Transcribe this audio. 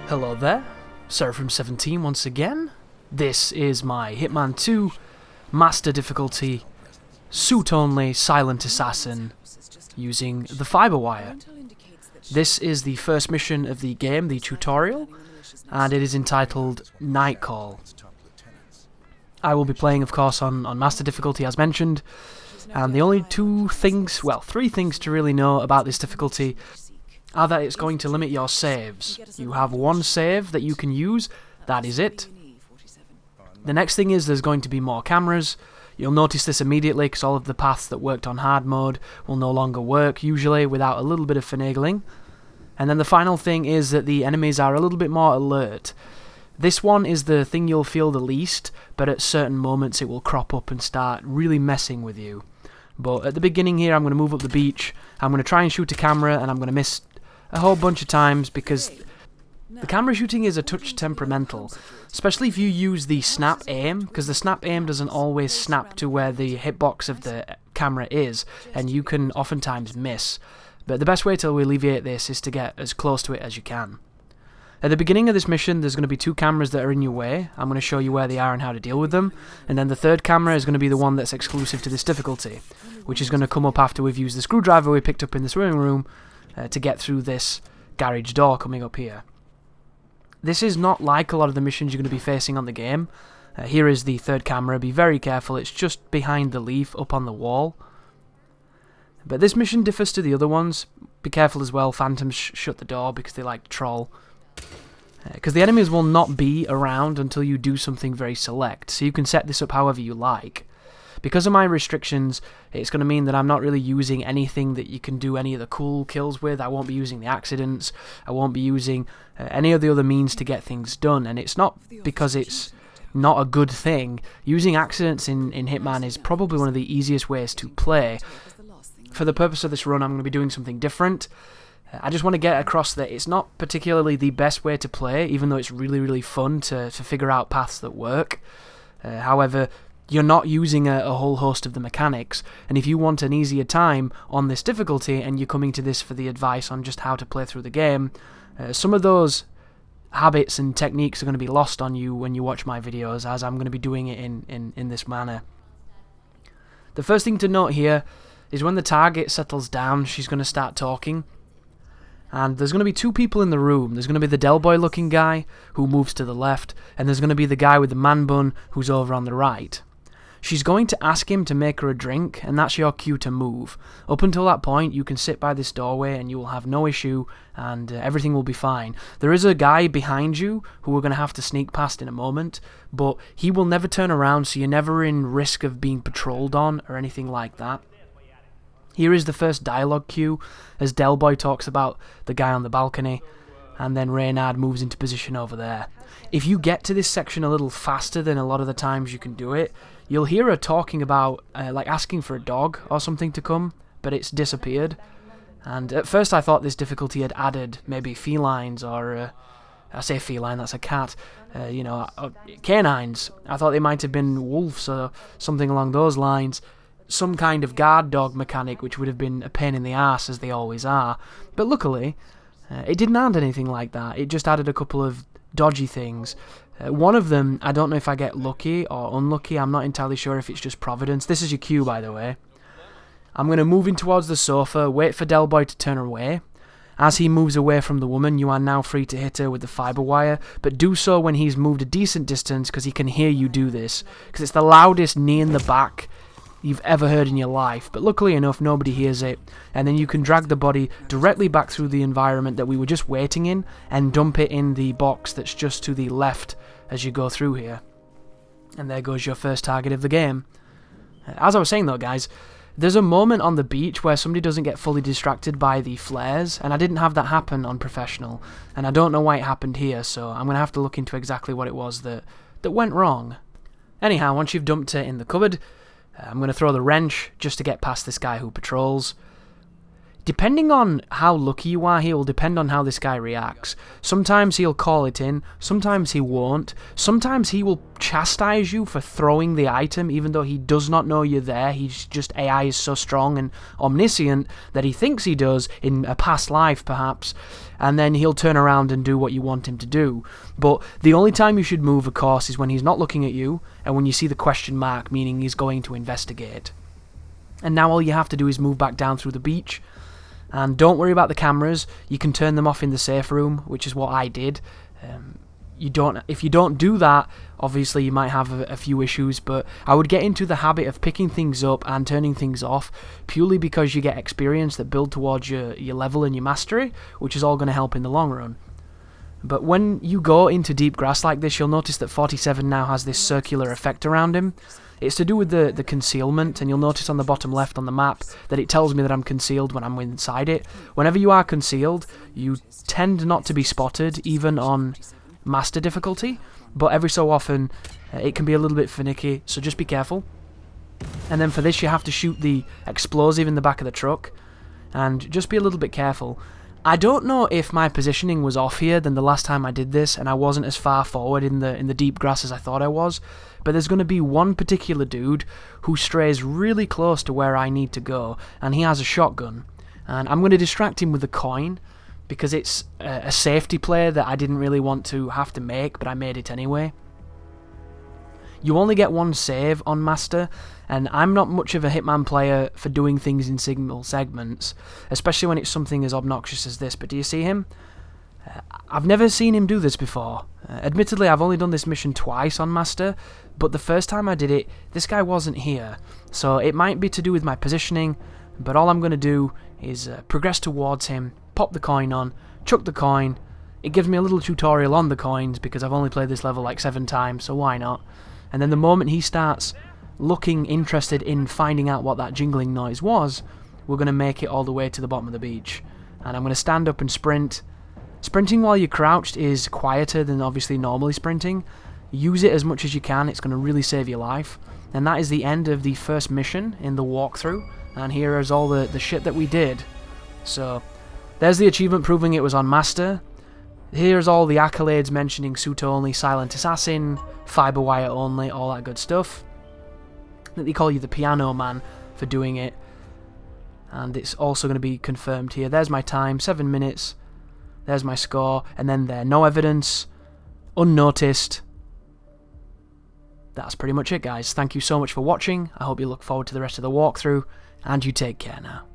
Hello there, Seraphim17 once again. This is my Hitman 2 Master Difficulty Suit Only Silent Assassin using the Fibre wire. This is the first mission of the game, the tutorial, and it is entitled Nightcall. I will be playing, of course, on Master Difficulty as mentioned, and the only three things to really know about this difficulty are that it's going to limit your saves. You have one save that you can use, that is it. The next thing is there's going to be more cameras. You'll notice this immediately because all of the paths that worked on hard mode will no longer work, usually without a little bit of finagling. And then the final thing is that the enemies are a little bit more alert. This one is the thing you'll feel the least, but at certain moments it will crop up and start really messing with you. But at the beginning here I'm going to move up the beach, I'm going to try and shoot a camera, and I'm going to miss a whole bunch of times because the camera shooting is a touch temperamental, especially if you use the snap aim, because the snap aim doesn't always snap to where the hitbox of the camera is, and you can oftentimes miss. But the best way to alleviate this is to get as close to it as you can. At the beginning of this mission there's going to be two cameras that are in your way. I'm going to show you where they are and how to deal with them, and then the third camera is going to be the one that's exclusive to this difficulty, which is going to come up after we've used the screwdriver we picked up in the swimming room to get through this garage door coming up here. This is not like a lot of the missions you're going to be facing on the game. Here is the third camera. Be very careful, it's just behind the leaf up on the wall. But this mission differs to the other ones. Be careful as well, phantoms shut the door because they like to troll. Because the enemies will not be around until you do something very select, so you can set this up however you like. Because of my restrictions, it's going to mean that I'm not really using anything that you can do any of the cool kills with. I won't be using the accidents, I won't be using any of the other means to get things done, and it's not because it's not a good thing. Using accidents in Hitman is probably one of the easiest ways to play. For the purpose of this run, I'm going to be doing something different. I just want to get across that it's not particularly the best way to play, even though it's really fun to figure out paths that work. However, you're not using a whole host of the mechanics, and if you want an easier time on this difficulty and you're coming to this for the advice on just how to play through the game, some of those habits and techniques are going to be lost on you when you watch my videos, as I'm going to be doing it in this manner. The first thing to note here is when the target settles down, she's going to start talking. And there's going to be two people in the room. There's going to be the Del Boy looking guy who moves to the left, and there's going to be the guy with the man bun who's over on the right. She's going to ask him to make her a drink, and that's your cue to move. Up until that point, you can sit by this doorway and you will have no issue, and everything will be fine. There is a guy behind you who we're going to have to sneak past in a moment, but he will never turn around, so you're never in risk of being patrolled on or anything like that. Here is the first dialogue cue, as Del Boy talks about the guy on the balcony, and then Reynard moves into position over there. If you get to this section a little faster than a lot of the times you can do it, you'll hear her talking about, like asking for a dog or something to come, but it's disappeared. And at first I thought this difficulty had added maybe felines, or, I say feline, that's a cat, canines. I thought they might have been wolves or something along those lines. Some kind of guard dog mechanic, which would have been a pain in the arse, as they always are. But luckily, it didn't add anything like that. It just added a couple of dodgy things. One of them, I don't know if I get lucky or unlucky. I'm not entirely sure if it's just providence. This is your cue, by the way. I'm going to move in towards the sofa, wait for Del Boy to turn away. As he moves away from the woman, you are now free to hit her with the fibre wire, but do so when he's moved a decent distance, because he can hear you do this, because it's the loudest knee in the back you've ever heard in your life, but luckily enough nobody hears it, and then you can drag the body directly back through the environment that we were just waiting in and dump it in the box that's just to the left as you go through here. And there goes your first target of the game. As I was saying though, guys, there's a moment on the beach where somebody doesn't get fully distracted by the flares, and I didn't have that happen on Professional, and I don't know why it happened here, so I'm going to have to look into exactly what it was that went wrong. Anyhow, once you've dumped it in the cupboard, I'm going to throw the wrench just to get past this guy who patrols. Depending on how lucky you are, he will depend on how this guy reacts. Sometimes he'll call it in, sometimes he won't. Sometimes he will chastise you for throwing the item even though he does not know you're there. He's just, AI is so strong and omniscient that he thinks he does in a past life perhaps, and then he'll turn around and do what you want him to do. But the only time you should move, of course, is when he's not looking at you and when you see the question mark, meaning he's going to investigate. And now all you have to do is move back down through the beach. And don't worry about the cameras. You can turn them off in the safe room, which is what I did. If you don't do that, obviously you might have a few issues, but I would get into the habit of picking things up and turning things off, purely because you get experience that build towards your level and your mastery, which is all going to help in the long run. But when you go into deep grass like this, you'll notice that 47 now has this circular effect around him. It's to do with the concealment, and you'll notice on the bottom left on the map that it tells me that I'm concealed when I'm inside it. Whenever you are concealed, you tend not to be spotted, even on master difficulty, but every so often it can be a little bit finicky, so just be careful. And then for this you have to shoot the explosive in the back of the truck, and just be a little bit careful. I don't know if my positioning was off here than the last time I did this, and I wasn't as far forward in the deep grass as I thought I was, but there's going to be one particular dude who strays really close to where I need to go, and he has a shotgun, and I'm going to distract him with the coin, because it's a safety play that I didn't really want to have to make, but I made it anyway. You only get one save on Master, and I'm not much of a Hitman player for doing things in single segments, especially when it's something as obnoxious as this, but do you see him? I've never seen him do this before. Admittedly, I've only done this mission twice on Master, but the first time I did it, this guy wasn't here, so it might be to do with my positioning, but all I'm going to do is progress towards him, pop the coin on, chuck the coin. It gives me a little tutorial on the coins, because I've only played this level like 7 times, so why not? And then the moment he starts looking interested in finding out what that jingling noise was, we're going to make it all the way to the bottom of the beach. And I'm going to stand up and sprint. Sprinting while you're crouched is quieter than obviously normally sprinting. Use it as much as you can, it's going to really save your life. And that is the end of the first mission in the walkthrough. And here is all the shit that we did. So, there's the achievement proving it was on Master. Here's all the accolades mentioning suit only, silent assassin, fibre wire only, all that good stuff. They call you the piano man for doing it. And it's also going to be confirmed here. There's my time, 7 minutes. There's my score. And then there, no evidence, unnoticed. That's pretty much it, guys. Thank you so much for watching. I hope you look forward to the rest of the walkthrough. And you take care now.